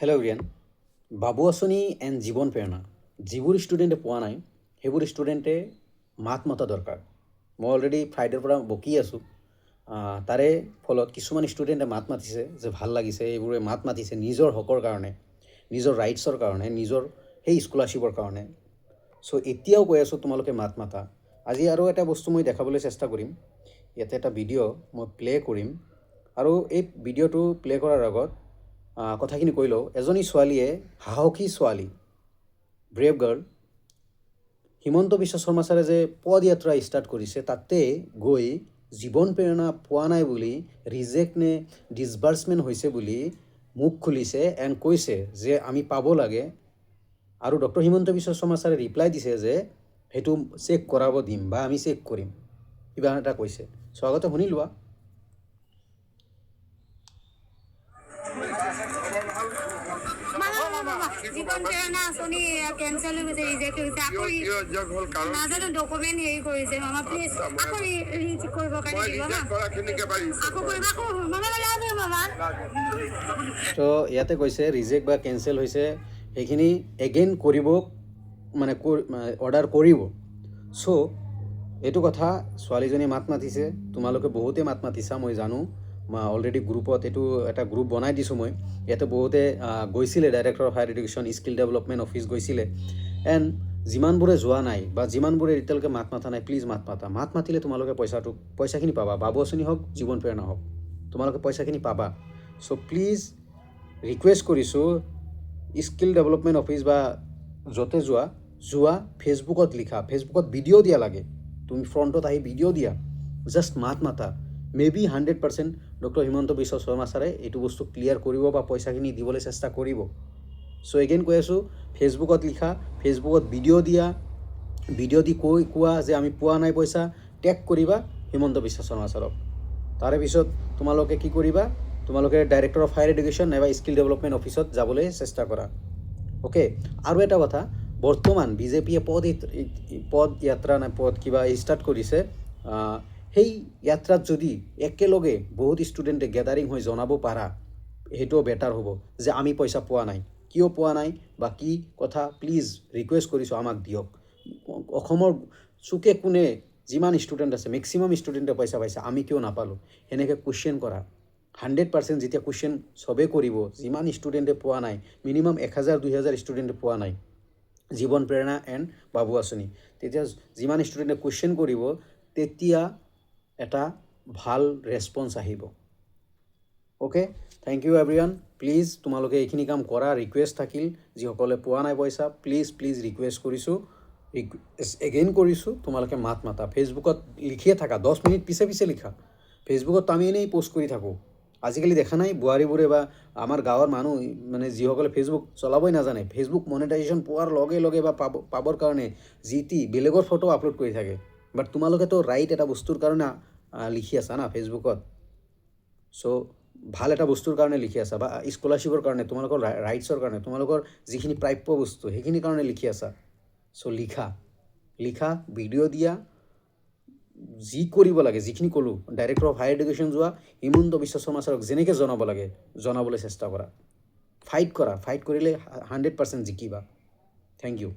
Hello' everyone, বাবু আঁচনি and জীৱন প্ৰেৰণা যিবোৰ ষ্টুডেণ্টে পোৱা নাই সেইবোৰ ষ্টুডেণ্টে মাত মতা দৰকাৰ। মই অলৰেডি ফ্ৰাইডেৰ পৰা বকি আছোঁ। তাৰে ফলত কিছুমান ষ্টুডেণ্টে মাত মাতিছে যে ভাল লাগিছে, এইবোৰে মাত মাতিছে নিজৰ হকৰ কাৰণে, নিজৰ ৰাইটছৰ কাৰণে, নিজৰ সেই স্কলাৰশ্বিপৰ কাৰণে। চ' এতিয়াও কৈ আছোঁ তোমালোকে মাত মাতা। আজি আৰু এটা বস্তু মই দেখাবলৈ চেষ্টা কৰিম। ইয়াতে এটা ভিডিঅ' মই প্লে' কৰিম আৰু এই ভিডিঅ'টো প্লে' কৰাৰ আগত কথাখিনি কৈ লওঁ। এজনী ছোৱালীয়ে, সাহসী ছোৱালী, ব্ৰেভ গাৰ্ল, হিমন্ত বিশ্ব শৰ্মা ছাৰে যে পদযাত্ৰা ষ্টাৰ্ট কৰিছে, তাতে গৈ জীৱন প্ৰেৰণা পোৱা নাই বুলি, ৰিজেক্ট নে ডিছবাৰ্চমেণ্ট হৈছে বুলি মুখ খুলিছে এণ্ড কৈছে যে আমি পাব লাগে। আৰু ডক্টৰ হিমন্ত বিশ্ব শৰ্মা ছাৰে ৰিপ্লাই দিছে যে সেইটো চেক কৰাব দিম বা আমি চেক কৰিম, কিবা এটা কৈছে। চ' আগতে শুনি লোৱা। জীবন প্ৰেৰণা আঁচনি কেঞ্চেল হৈ গৈছে, ৰিজেক্ট হৈছে। আকৌ নাজানো ডকুমেণ্ট হেৰি কৰিছে। মামা প্লিজ আকৌ ৰিচেক কৰিবৰ কাৰণে দিব না, আকৌ কৰিব, আকৌ মামা লাভ মামা। ত' ইয়াতে কৈছে ৰিজেক্ট বা কেঞ্চেল হৈছে, সেইখিনি এগেইন কৰিব, মানে অৰ্ডাৰ কৰিব। চ' এইটো কথা ছোৱালীজনীয়ে মাত মাতিছে, তোমালোকে বহুতে মাত মাতিছা, মই জানো। অলৰেডি গ্ৰুপত এইটো এটা গ্ৰুপ বনাই দিছোঁ মই। ইয়াতে বহুতে গৈছিলে, director of higher education, skill development office গৈছিলে। এণ্ড যিমানবোৰে যোৱা নাই বা যিমানবোৰে এতিয়ালৈকে মাত মাতা নাই, প্লিজ মাত মাতা। মাত মাতিলে তোমালোকে পইচাখিনি পাবা। বাবু আঁচনি হওক, জীৱন প্ৰেৰণা হওক, তোমালোকে পইচাখিনি পাবা। চ' প্লিজ ৰিকুৱেষ্ট কৰিছোঁ, স্কিল ডেভেলপমেণ্ট অফিচ বা য'তে যোৱা ফেচবুকত লিখা, ফেচবুকত ভিডিঅ' দিয়া লাগে। তুমি ফ্ৰণ্টত আহি ভিডিঅ' দিয়া, জাষ্ট মাত মাতা। মেবি 100% ডক্টৰ হিমন্ত বিশ্ব শৰ্মা ছাৰে এইটো বস্তু ক্লিয়াৰ কৰিব বা পইচাখিনি দিবলৈ চেষ্টা কৰিব। চ' এগেইন কৈ আছোঁ, ফেচবুকত লিখা, ফেচবুকত ভিডিঅ' দিয়া, ভিডিঅ' দি কোৱা যে আমি পোৱা নাই পইচা, টেগ কৰিবা হিমন্ত বিশ্ব শৰ্মা ছাৰক। তাৰে পিছত তোমালোকে কি কৰিবা, তোমালোকে ডাইৰেক্টৰ অফ হায়াৰ এডুকেশ্যন নাইবা স্কিল ডেভেলপমেণ্ট অফিচত যাবলৈ চেষ্টা কৰা। অ'কে। আৰু এটা কথা, বৰ্তমান বিজেপিয়ে পদযাত্ৰা নে কিবা ষ্টাৰ্ট কৰিছে। সেই যাত্ৰাত যদি একেলগে বহুত ষ্টুডেণ্টে গেডাৰিং হৈ জনাব পাৰা, সেইটোও বেটাৰ হ'ব যে আমি পইচা পোৱা নাই, কিয় পোৱা নাই বা কি কথা, প্লিজ ৰিকুৱেষ্ট কৰিছোঁ আমাক দিয়ক। অসমৰ চুকে কোণে যিমান ষ্টুডেণ্ট আছে, মেক্সিমাম ষ্টুডেণ্টে পইচা পাইছে, আমি কিয় নাপালোঁ, সেনেকৈ কুৱেশ্যন কৰা। 100% যেতিয়া কুৱেশ্যন চবেই কৰিব, যিমান ষ্টুডেণ্টে পোৱা নাই, মিনিমাম 1000-2000 ষ্টুডেণ্টে পোৱা নাই জীৱন প্ৰেৰণা এণ্ড বাবু আঁচনি, তেতিয়া যিমান ষ্টুডেণ্টে কুৱেশ্যন কৰিব, তেতিয়া এটা ভাল ৰেছপন্স আহিব। Okay, thank you everyone. Please তোমালোকে এইখিনি কাম কৰা, ৰিকুৱেষ্ট থাকিল। যিসকলে পোৱা নাই পইচা, প্লিজ ৰিকুৱেষ্ট কৰিছোঁ, এগেইন কৰিছোঁ, তোমালোকে মাত মাতা। ফেচবুকত লিখিয়ে থাকা, 10 মিনিট পিছে লিখা। ফেচবুকত আমি এনেই প'ষ্ট কৰি থাকোঁ। আজিকালি দেখা নাই বোৱাৰীবোৰে বা আমাৰ গাঁৱৰ মানুহ, মানে যিসকলে ফেচবুক চলাবই নাজানে, ফেচবুক মনেটাইজেশ্যন পোৱাৰ লগে লগে বা পাবৰ কাৰণে বেলেগৰ ফটো আপলোড কৰি থাকে। বাট তোমালোকেতো ৰাইট এটা বস্তুৰ কাৰণে লিখি আছা না ফেচবুকত। চ' ভাল এটা বস্তুৰ কাৰণে লিখি আছা, বা স্কলাৰশ্বিপৰ কাৰণে, তোমালোকৰ ৰাইটছৰ কাৰণে, তোমালোকৰ যিখিনি প্ৰাপ্য বস্তু সেইখিনিৰ কাৰণে লিখি আছা। চ' লিখা, ভিডিঅ' দিয়া, যি কৰিব লাগে, যিখিনি ক'লোঁ, ডাইৰেক্টৰ অফ হায়াৰ এডুকেশ্যন যোৱা, হিমন্ত বিশ্ব শৰ্মা ছাৰক যেনেকৈ জনাব লাগে জনাবলৈ চেষ্টা কৰা। ফাইট কৰিলে 100% জিকিবা। Thank U.